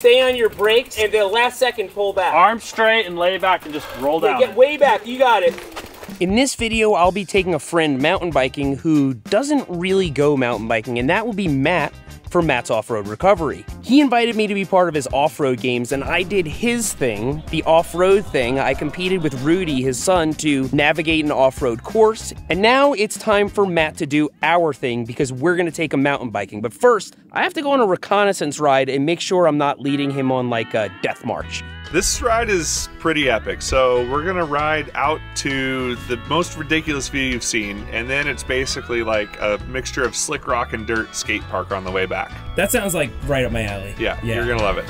Stay on your brakes and the last second pull back. Arms straight and lay back and just roll down. Get way back, you got it. In this video, I'll be taking a friend mountain biking who doesn't really go mountain biking, and that will be Matt from Matt's Off-Road Recovery. He invited me to be part of his off-road games, and I did his thing, the off-road thing. I competed with Rudy, his son, to navigate an off-road course, and now it's time for Matt to do our thing because we're gonna take him mountain biking. But first, I have to go on a reconnaissance ride and make sure I'm not leading him on like a death march. This ride is pretty epic. So we're gonna ride out to the most ridiculous view you've seen, and then it's basically like a mixture of slick rock and dirt skate park on the way back. That sounds like right up my alley. Yeah, you're gonna love it.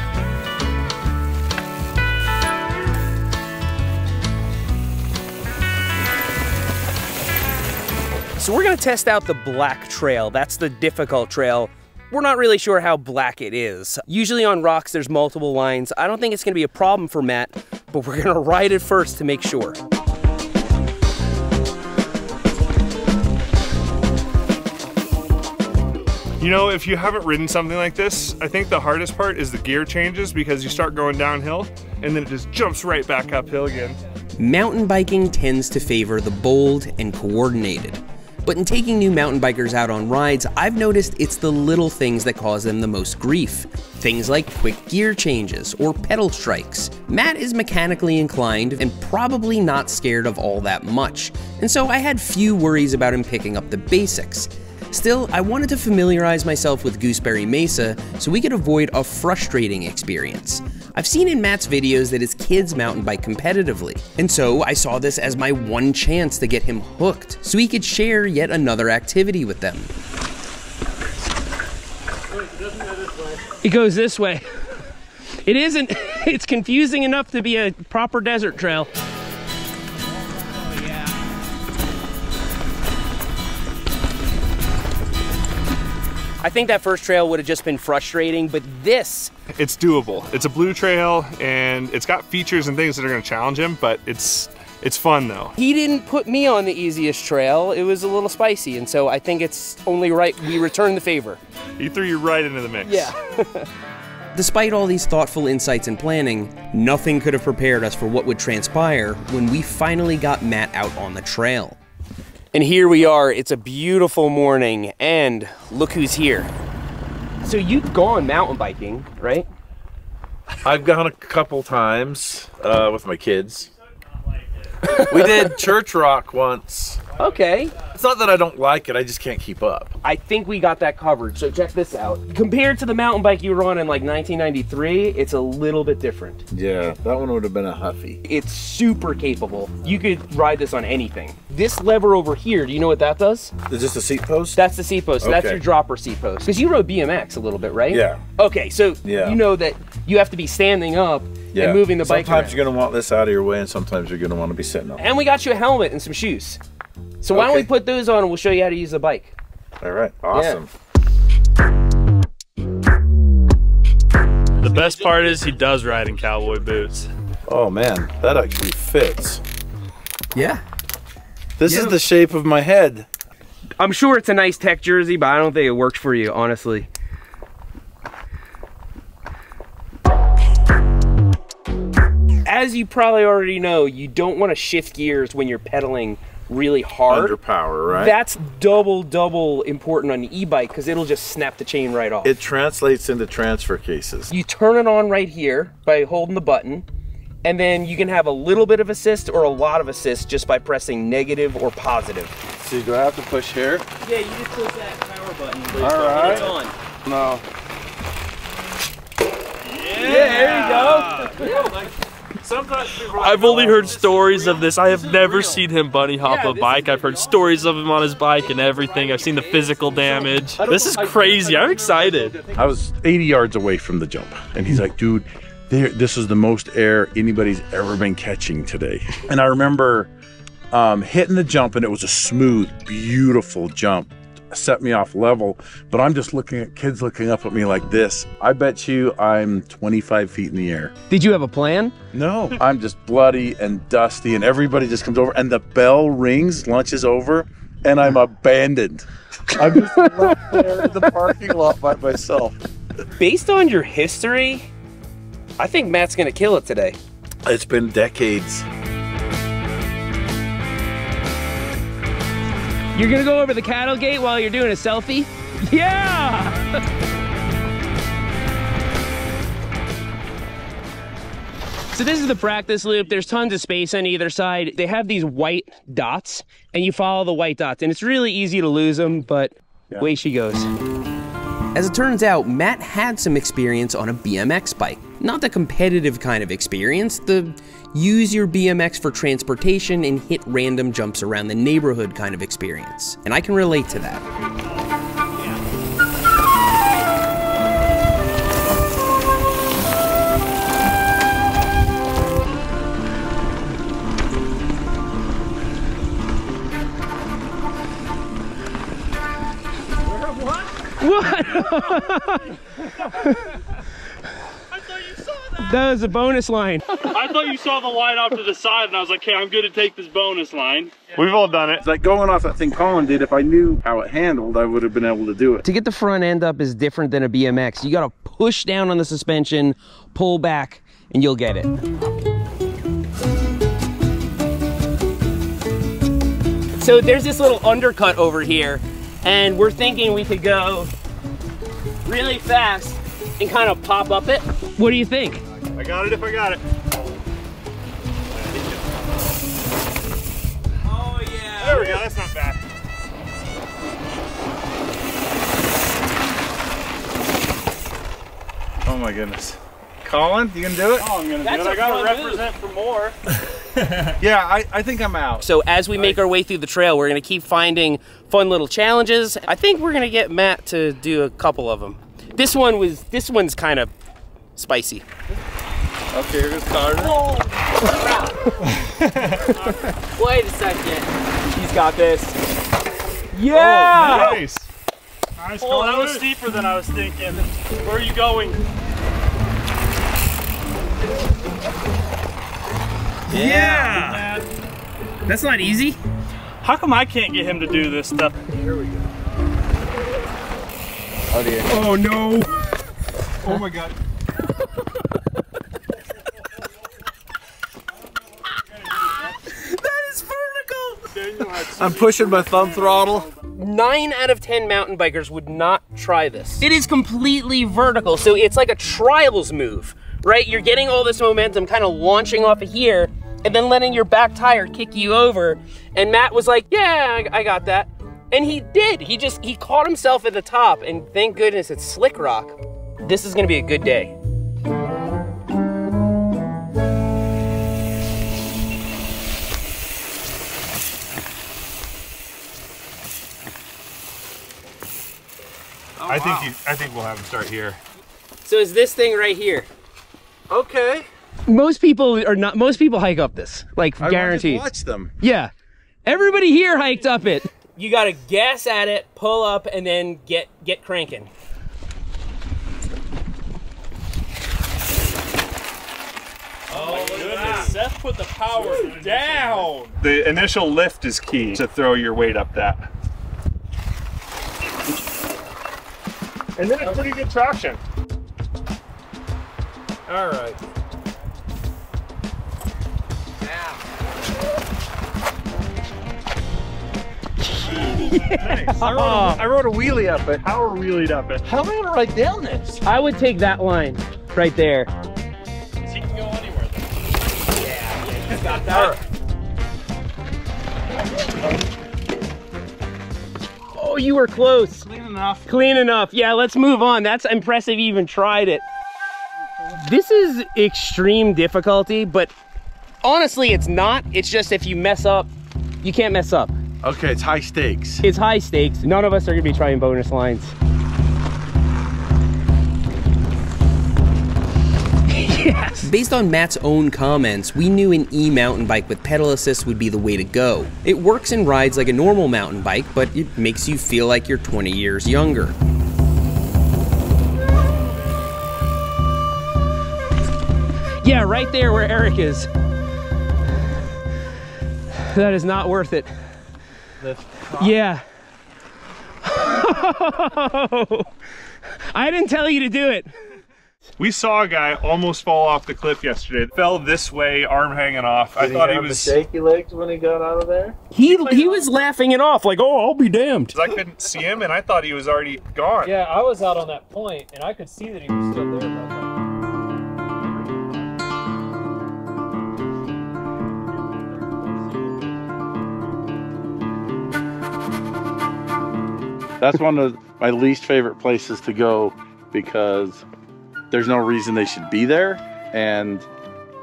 So we're gonna test out the black trail. That's the difficult trail. We're not really sure how black it is. Usually on rocks, there's multiple lines. I don't think it's gonna be a problem for Matt, but we're gonna ride it first to make sure. You know, if you haven't ridden something like this, I think the hardest part is the gear changes because you start going downhill and then it just jumps right back uphill again. Mountain biking tends to favor the bold and coordinated. But in taking new mountain bikers out on rides, I've noticed it's the little things that cause them the most grief. Things like quick gear changes or pedal strikes. Matt is mechanically inclined and probably not scared of all that much, and so I had few worries about him picking up the basics. Still, I wanted to familiarize myself with Gooseberry Mesa so we could avoid a frustrating experience. I've seen in Matt's videos that his kids mountain bike competitively, and so I saw this as my one chance to get him hooked so he could share yet another activity with them. It goes this way. It isn't, it's confusing enough to be a proper desert trail. I think that first trail would have just been frustrating, but this... It's doable. It's a blue trail and it's got features and things that are gonna challenge him, but it's fun though. He didn't put me on the easiest trail. It was a little spicy, and so I think it's only right we return the favor. He threw you right into the mix. Yeah. Despite all these thoughtful insights and planning, nothing could have prepared us for what would transpire when we finally got Matt out on the trail. And here we are, it's a beautiful morning, and look who's here. So you've gone mountain biking, right? I've gone a couple times with my kids. We did Church Rock once. Okay. It's not that I don't like it, I just can't keep up. I think we got that covered, so check this out. Compared to the mountain bike you were on in like 1993, it's a little bit different. Yeah, that one would have been a Huffy. It's super capable. You could ride this on anything. This lever over here, do you know what that does? Is this a seat post? That's the seat post, so that's Okay. your dropper seat post. Because you rode BMX a little bit, right? Yeah. Okay, so Yeah. you know that you have to be standing up and moving the bike Sometimes around. you're going to want this out of your way, and sometimes you're going to want to be sitting up. And we got you a helmet and some shoes. So why don't we put those on and we'll show you how to use the bike. All right, awesome. The best part is he does ride in cowboy boots. Oh man, that actually fits. Yeah. This is the shape of my head. I'm sure it's a nice tech jersey, but I don't think it worked for you, honestly. As you probably already know, you don't want to shift gears when you're pedaling really hard. Under power, right? That's double important on an e-bike because it'll just snap the chain right off. It translates into transfer cases. You turn it on right here by holding the button, and then you can have a little bit of assist or a lot of assist just by pressing negative or positive. See, do I have to push here? Yeah, you just push that power button. All right. It's on. No. Yeah, there you go. Sometimes people I've only heard stories of this. I have never seen him bunny hop a bike. I've heard stories of him on his bike and everything. I've seen the physical damage. This is crazy. I'm excited. I was 80 yards away from the jump, and he's like, dude, this is the most air anybody's ever been catching today. And I remember hitting the jump, and it was a smooth, beautiful jump. Set me off level, but I'm just looking at kids looking up at me like this. I bet you I'm 25 feet in the air. Did you have a plan? No, I'm just bloody and dusty, and everybody just comes over, and the bell rings, lunch is over, and I'm abandoned. I'm just left there in the parking lot by myself. Based on your history, I think Matt's gonna kill it today. It's been decades. You're gonna go over the cattle gate while you're doing a selfie? Yeah! So this is the practice loop. There's tons of space on either side. They have these white dots, and you follow the white dots, and it's really easy to lose them, but away she goes. As it turns out, Matt had some experience on a BMX bike. Not the competitive kind of experience, the use your BMX for transportation and hit random jumps around the neighborhood kind of experience. And I can relate to that. What? I thought you saw that. That was a bonus line. I thought you saw the line off to the side, and I was like, "Okay, I'm going to take this bonus line." We've all done it. It's like going off that thing Colin did. If I knew how it handled, I would have been able to do it. To get the front end up is different than a BMX. You gotta push down on the suspension, pull back, and you'll get it. So there's this little undercut over here, and we're thinking we could go really fast and kind of pop up it. What do you think? I got it if I got it. Oh yeah. There we go, that's not bad. Oh my goodness. Colin, you gonna do it? Oh, I'm gonna That's do it. I gotta a fun represent for more. Yeah, I think I'm out. So as we make our way through the trail, we're gonna keep finding fun little challenges. I think we're gonna get Matt to do a couple of them. This one's kind of spicy. Okay, here goes Carter. Wait a second. He's got this. Yeah! Oh, nice. Nice. Oh, that was steeper than I was thinking. Where are you going? Yeah! That's not easy. How come I can't get him to do this stuff? Here we go. Oh dear. Oh no! Oh my god. That is vertical! I'm pushing my thumb throttle. 9 out of 10 mountain bikers would not try this. It is completely vertical, so it's like a trials move, right? You're getting all this momentum kind of launching off of here and then letting your back tire kick you over. And Matt was like, yeah, I got that. And he did. He caught himself at the top, and thank goodness it's slick rock. This is gonna be a good day. I think we'll have him start here. So it's this thing right here. Okay. Most people hike up this, like guaranteed. I watch them. Yeah. Everybody here hiked up it. You gotta gas at it, pull up, and then get cranking. Oh, goodness. Seth put the power down. The initial lift is key to throw your weight up that. And then it's pretty good traction. All right. Nice. I rode a wheelie up it. Power wheelied up it. How am I gonna write down this? I would take that line right there. He can go anywhere. Yeah, he's got that. Oh, you were close. Clean enough. Clean enough. Yeah, let's move on. That's impressive you even tried it. This is extreme difficulty, but honestly, it's not. It's just if you mess up, you can't mess up. Okay, it's high stakes. It's high stakes. None of us are gonna be trying bonus lines. Yes. Based on Matt's own comments, we knew an e-mountain bike with pedal assist would be the way to go. It works and rides like a normal mountain bike, but it makes you feel like you're 20 years younger. Yeah, right there where Eric is. That is not worth it. Yeah. I didn't tell you to do it. We saw a guy almost fall off the cliff yesterday. Fell this way, arm hanging off. I thought he was shaky legs when he got out of there. He was laughing it off like, oh, I'll be damned. I couldn't see him, and I thought he was already gone. Yeah, I was out on that point, and I could see that he was still there. That's one of my least favorite places to go because there's no reason they should be there, and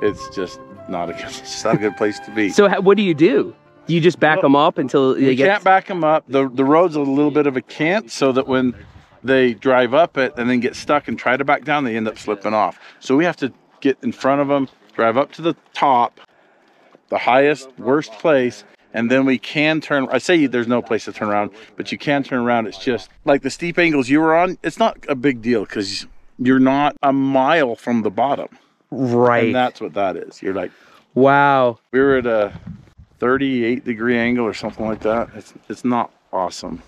it's just not a good place to be. So what do? Do you just back them up until they get... You can't back them up. The road's a little bit of a cant, so that when they drive up it and then get stuck and try to back down, they end up slipping off. So we have to get in front of them, drive up to the top, the highest, worst place, and then we can turn. I say there's no place to turn around, but you can turn around. It's just like the steep angles you were on. It's not a big deal because you're not a mile from the bottom. Right. And that's what that is. You're like, wow. We were at a 38-degree angle or something like that. It's not awesome.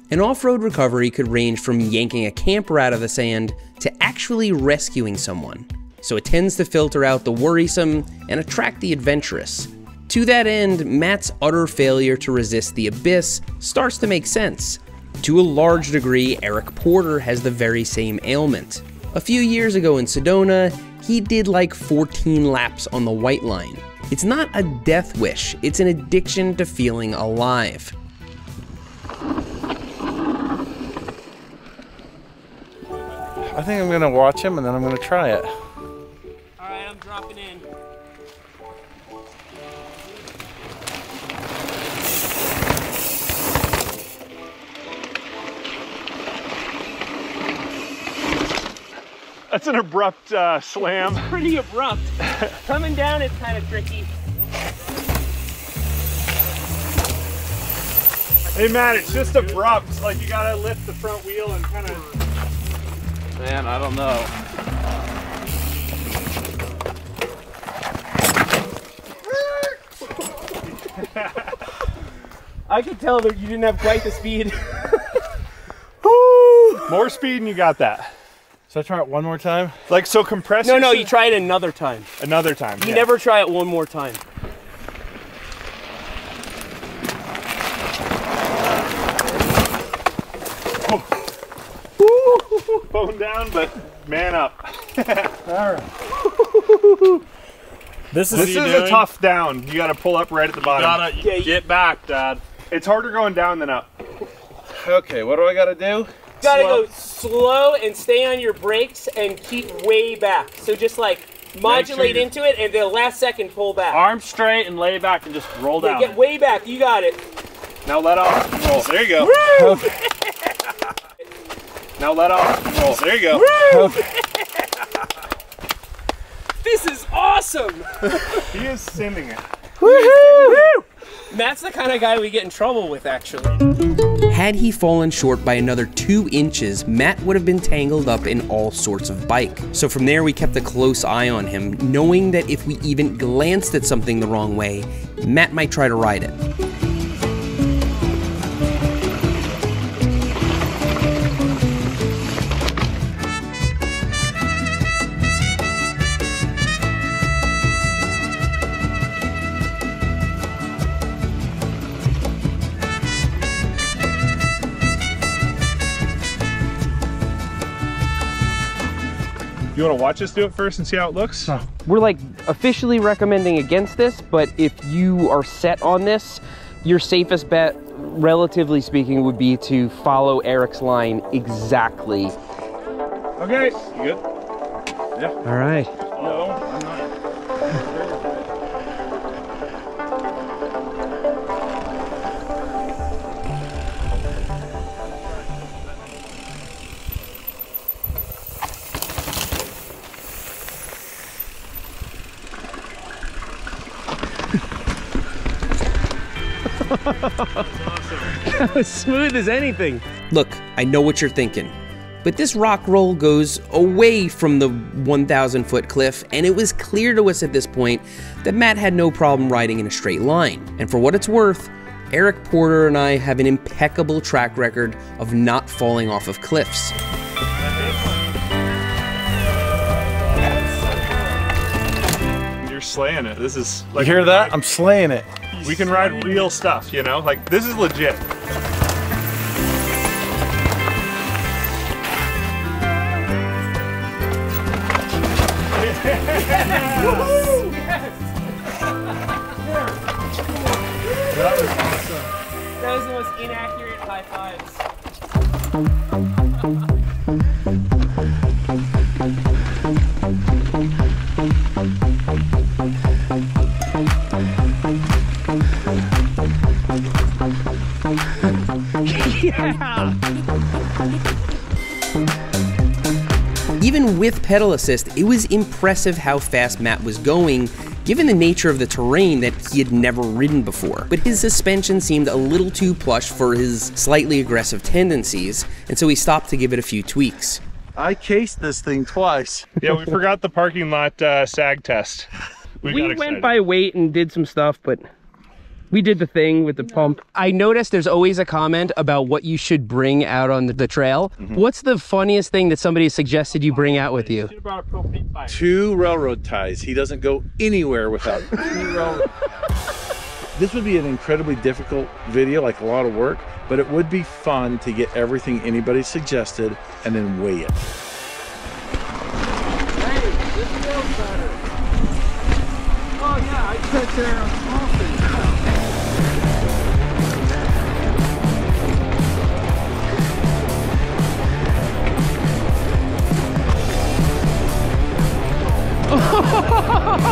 An off-road recovery could range from yanking a camper out of the sand to actually rescuing someone. So it tends to filter out the worrisome and attract the adventurous. To that end, Matt's utter failure to resist the abyss starts to make sense. To a large degree, Eric Porter has the very same ailment. A few years ago in Sedona, he did like 14 laps on the white line. It's not a death wish, it's an addiction to feeling alive. I think I'm gonna watch him and then I'm gonna try it. Alright, I'm dropping in. That's an abrupt slam. Pretty abrupt. Coming down is kind of tricky. Hey Matt, it's just abrupt. Like you gotta lift the front wheel and kind of... Man, I don't know. I could tell that you didn't have quite the speed. More speed and you got that. Should I try it one more time? Like, so compressor... No, you try it another time. Another time, You never try it one more time. Bone down, but man up. Alright. This is a tough down. You gotta pull up right at the bottom. You gotta get back, Dad. It's harder going down than up. Okay, what do I gotta do? Gotta go slow and stay on your brakes and keep way back. So just like modulate into it and the last second pull back. Arms straight and lay back and just roll down. Get way back, you got it. Now let off and roll. There you go. Now let off and roll. There you go. This is awesome. He is sending it. Woohoo! Matt's the kind of guy we get in trouble with, actually. Had he fallen short by another 2 inches, Matt would have been tangled up in all sorts of bike. So from there, we kept a close eye on him, knowing that if we even glanced at something the wrong way, Matt might try to ride it. You want to watch us do it first and see how it looks? We're like officially recommending against this, but if you are set on this, your safest bet, relatively speaking, would be to follow Eric's line exactly. Okay, you good? Yeah. All right. No, I'm not. That was smooth as anything. Look, I know what you're thinking, but this rock roll goes away from the 1,000-foot cliff, and it was clear to us at this point that Matt had no problem riding in a straight line. And for what it's worth, Eric Porter and I have an impeccable track record of not falling off of cliffs. slaying it. This is You like, hear that? I'm slaying it. we can ride real stuff, you know? Like, this is legit. That was the most inaccurate high fives. Yeah. Even with pedal assist, it was impressive how fast Matt was going, given the nature of the terrain that he had never ridden before. But his suspension seemed a little too plush for his slightly aggressive tendencies, and so he stopped to give it a few tweaks. I cased this thing twice. Yeah, we forgot the parking lot sag test. We went by weight and did some stuff, but we did the thing with the pump. I noticed there's always a comment about what you should bring out on the trail. What's the funniest thing that somebody suggested you bring out with you? 2 railroad ties. He doesn't go anywhere without 2 railroad. This would be an incredibly difficult video, like a lot of work, but it would be fun to get everything anybody suggested and then weigh it. Hey, this feels better. Oh yeah, I took care of often.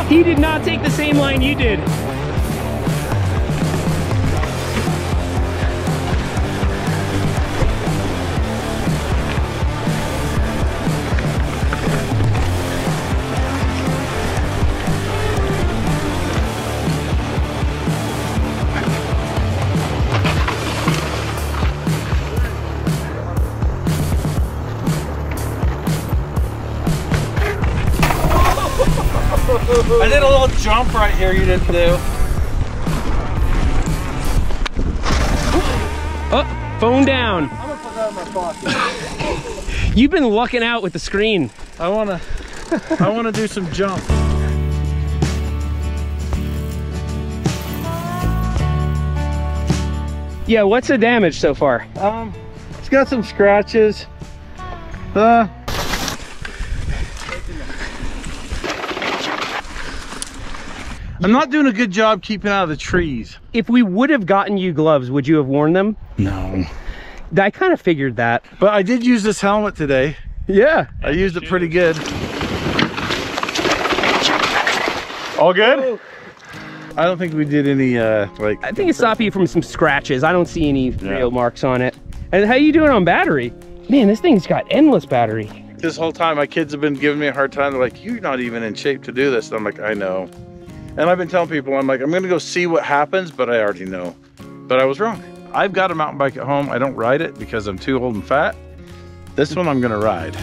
He did not take the same line you did. I did a little jump right here you didn't do. Oh, phone down. I'm gonna put that in my pocket. You've been lucking out with the screen. I wanna do some jump. Yeah, what's the damage so far? It's got some scratches. I'm not doing a good job keeping out of the trees. If we would have gotten you gloves, would you have worn them? No. I kind of figured that. But I did use this helmet today. Yeah. I used it pretty good. All good? I don't think we did any like. I think it stopped you from some scratches. I don't see any real marks on it. And how you doing on battery? Man, this thing's got endless battery. This whole time my kids have been giving me a hard time. They're like, you're not even in shape to do this. And I'm like, I know. And I've been telling people, I'm like, I'm gonna go see what happens, but I already know. But I was wrong. I've got a mountain bike at home. I don't ride it because I'm too old and fat. This one I'm gonna ride.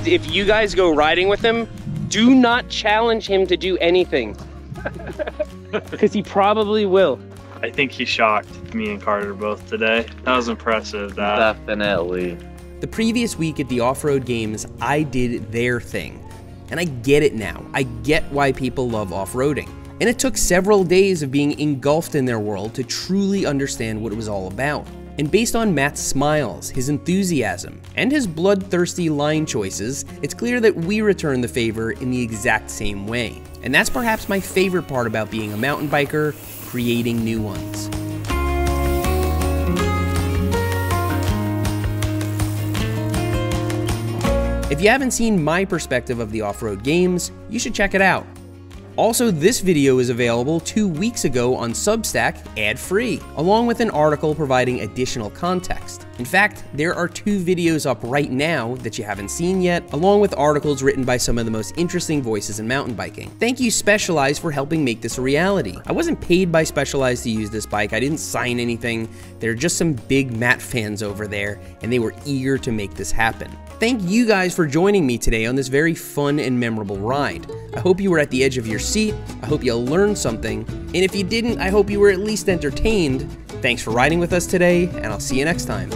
If you guys go riding with him, do not challenge him to do anything. Because he probably will. I think he shocked me and Carter both today. That was impressive. Definitely. The previous week at the off-road games, I did their thing. And I get it now. I get why people love off-roading. And it took several days of being engulfed in their world to truly understand what it was all about. And based on Matt's smiles, his enthusiasm, and his bloodthirsty line choices, it's clear that we return the favor in the exact same way. And that's perhaps my favorite part about being a mountain biker, creating new ones. If you haven't seen my perspective of the off-road games, you should check it out. Also, this video is available 2 weeks ago on Substack ad-free, along with an article providing additional context. In fact, there are 2 videos up right now that you haven't seen yet, along with articles written by some of the most interesting voices in mountain biking. Thank you Specialized for helping make this a reality. I wasn't paid by Specialized to use this bike, I didn't sign anything. There are just some big Matt fans over there, and they were eager to make this happen. Thank you guys for joining me today on this very fun and memorable ride. I hope you were at the edge of your seat, I hope you learned something, and if you didn't, I hope you were at least entertained. Thanks for riding with us today, and I'll see you next time.